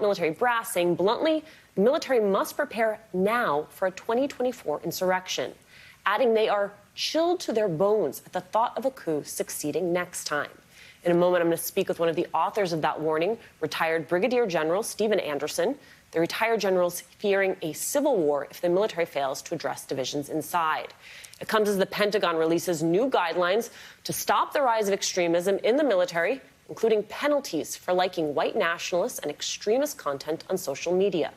military brass, saying bluntly, the military must prepare now for a 2024 insurrection, adding they are chilled to their bones at the thought of a coup succeeding next time. In a moment, I'm going to speak with one of the authors of that warning, retired Brigadier General Stephen Anderson. The retired general is fearing a civil war if the military fails to address divisions inside. It comes as the Pentagon releases new guidelines to stop the rise of extremism in the military, including penalties for liking white nationalists and extremist content on social media.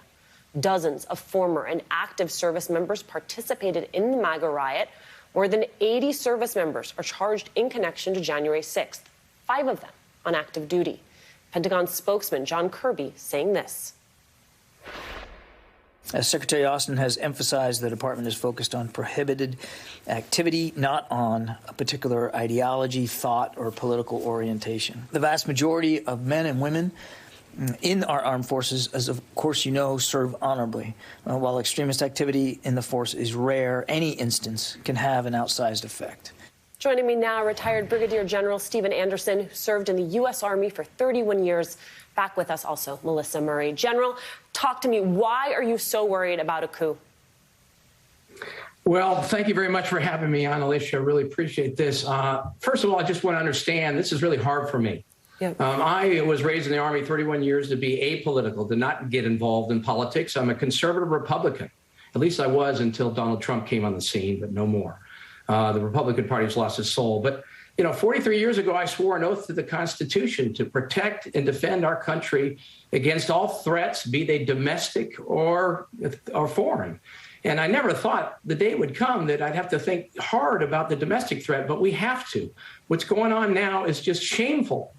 Dozens of former and active service members participated in the MAGA riot. More than 80 service members are charged in connection to January 6th, 5 of them on active duty. Pentagon spokesman John Kirby saying this. As Secretary Austin has emphasized, the department is focused on prohibited activity, not on a particular ideology, thought, or political orientation. The vast majority of men and women in our armed forces, as of course you know, serve honorably. While extremist activity in the force is rare, any instance can have an outsized effect. Joining me now, retired Brigadier General Stephen Anderson, who served in the U.S. Army for 31 years. Back with us also, Melissa Murray. General, talk to me. Why are you so worried about a coup? Well, thank you very much for having me on, Alicia. I really appreciate this. First of all, I just want to understand this is really hard for me. Yep. I was raised in the Army 31 years to be apolitical, to not get involved in politics. I'm a conservative Republican. At least I was until Donald Trump came on the scene, but no more. The Republican Party's lost its soul. But, 43 years ago, I swore an oath to the Constitution to protect and defend our country against all threats, be they domestic or foreign. And I never thought the day would come that I'd have to think hard about the domestic threat, but we have to. What's going on now is just shameful.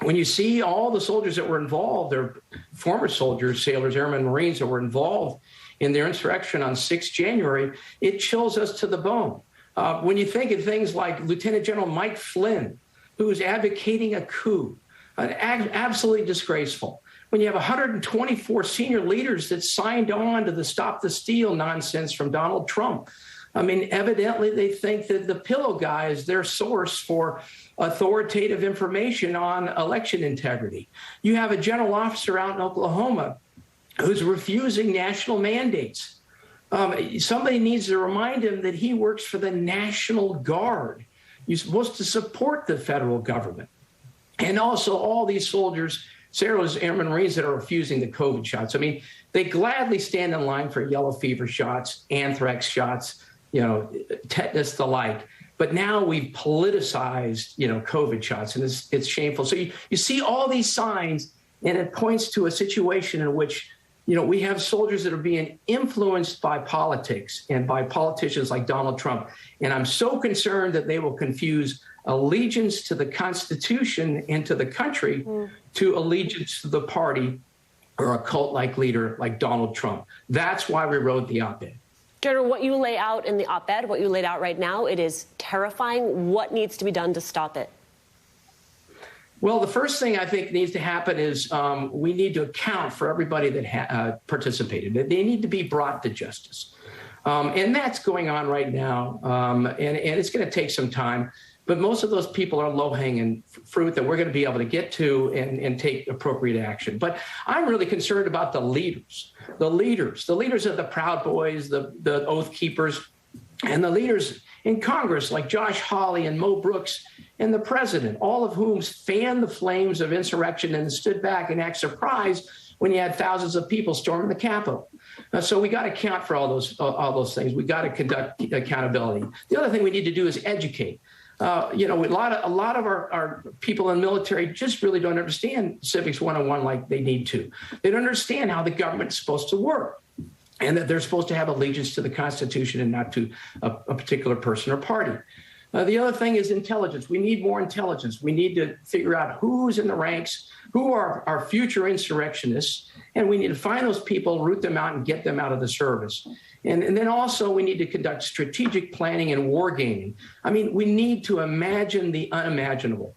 When you see all the soldiers that were involved, they're former soldiers, sailors, airmen, Marines that were involved in their insurrection on 6 January, it chills us to the bone. When you think of things like Lieutenant General Mike Flynn, who is advocating a coup, absolutely disgraceful. When you have 124 senior leaders that signed on to the Stop the Steal nonsense from Donald Trump. I mean, evidently they think that the pillow guy is their source for authoritative information on election integrity. You have a general officer out in Oklahoma who's refusing national mandates. Somebody needs to remind him that he works for the National Guard. You're supposed to support the federal government. And also all these soldiers, sailors, airmen, Marines that are refusing the COVID shots. I mean, they gladly stand in line for yellow fever shots, anthrax shots, tetanus, the like. But now we've politicized, COVID shots, and it's shameful. So you see all these signs, and it points to a situation in which we have soldiers that are being influenced by politics and by politicians like Donald Trump. And I'm so concerned that they will confuse allegiance to the Constitution and to the country to allegiance to the party or a cult-like leader like Donald Trump. That's why we wrote the op-ed. General, what you lay out in the op-ed, what you laid out right now, it is terrifying. What needs to be done to stop it? Well, the first thing I think needs to happen is we need to account for everybody that participated. They need to be brought to justice. And that's going on right now. And it's going to take some time. But most of those people are low-hanging fruit that we're going to be able to get to and take appropriate action. But I'm really concerned about the leaders of the Proud Boys, the Oath Keepers, and the leaders in Congress like Josh Hawley and Mo Brooks and the president, all of whom fanned the flames of insurrection and stood back and act surprised when you had thousands of people storming the Capitol. So we got to account for all those things. We got to conduct accountability. The other thing we need to do is educate. A lot of our people in the military just really don't understand Civics 101 like they need to. They don't understand how the government's supposed to work, and that they're supposed to have allegiance to the Constitution and not to a particular person or party. The other thing is intelligence. We need more intelligence. We need to figure out who's in the ranks, who are our future insurrectionists, and we need to find those people, root them out, and get them out of the service. And then also we need to conduct strategic planning and wargaming. I mean, we need to imagine the unimaginable.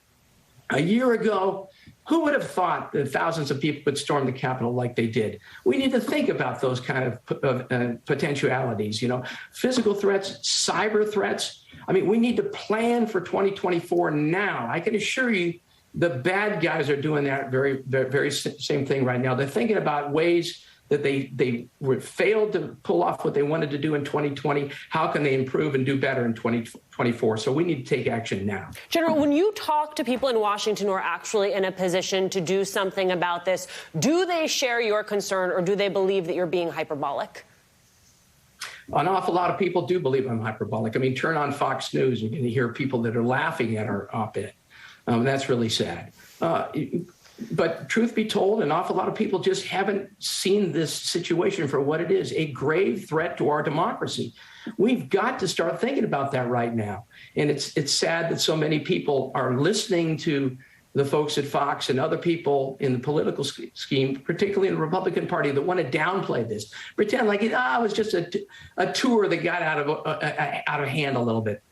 A year ago, who would have thought that thousands of people would storm the Capitol like they did? We need to think about those kind of potentialities, physical threats, cyber threats. I mean, we need to plan for 2024 now. I can assure you The bad guys are doing that very same thing right now. They're thinking about ways that they failed to pull off what they wanted to do in 2020. How can they improve and do better in 2024? So we need to take action now. General, when you talk to people in Washington who are actually in a position to do something about this, do they share your concern, or do they believe that you're being hyperbolic? An awful lot of people do believe I'm hyperbolic. I mean, turn on Fox News, you're going to hear people that are laughing at our op-ed. That's really sad. But truth be told, an awful lot of people just haven't seen this situation for what it is, a grave threat to our democracy. We've got to start thinking about that right now. And it's sad that so many people are listening to the folks at Fox and other people in the political scheme, particularly in the Republican Party, that want to downplay this, pretend like it was just a tour that got out of hand a little bit.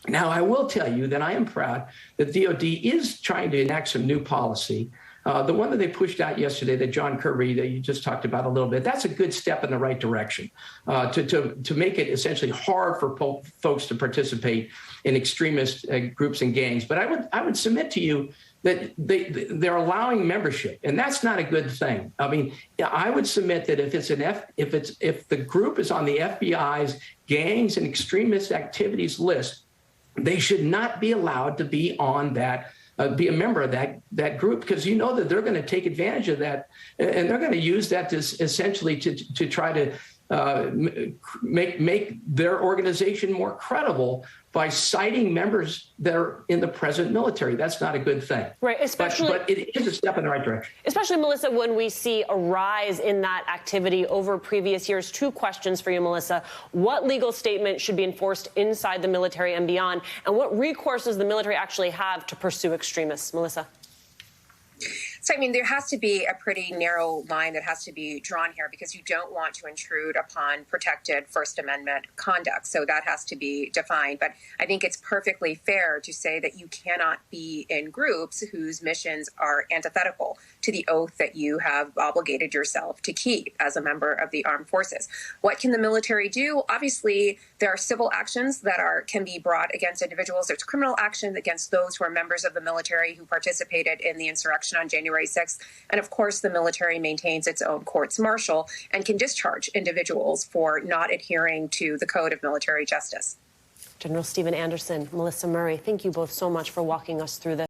Now, I will tell you that I am proud that DOD is trying to enact some new policy. The one that they pushed out yesterday, that John Kirby, that you just talked about a little bit, that's a good step in the right direction to make it essentially hard for folks to participate in extremist groups and gangs. But I would submit to you that they're allowing membership, and that's not a good thing. I mean, I would submit that if the group is on the FBI's gangs and extremist activities list, they should not be allowed to be on that. Be a member of that group, because you know that they're going to take advantage of that, and they're going to use that to essentially to try to make their organization more credible by citing members that are in the present military. That's not a good thing. Right, especially, but it is a step in the right direction. Especially, Melissa, when we see a rise in that activity over previous years. Two questions for you, Melissa. What legal statement should be enforced inside the military and beyond? And what recourse does the military actually have to pursue extremists? Melissa? So, I mean, there has to be a pretty narrow line that has to be drawn here, because you don't want to intrude upon protected First Amendment conduct. So that has to be defined. But I think it's perfectly fair to say that you cannot be in groups whose missions are antithetical to the oath that you have obligated yourself to keep as a member of the armed forces. What can the military do? Obviously, there are civil actions that can be brought against individuals. There's criminal actions against those who are members of the military who participated in the insurrection on January 6th. And of course, the military maintains its own courts martial and can discharge individuals for not adhering to the code of military justice. General Stephen Anderson, Melissa Murray, thank you both so much for walking us through this.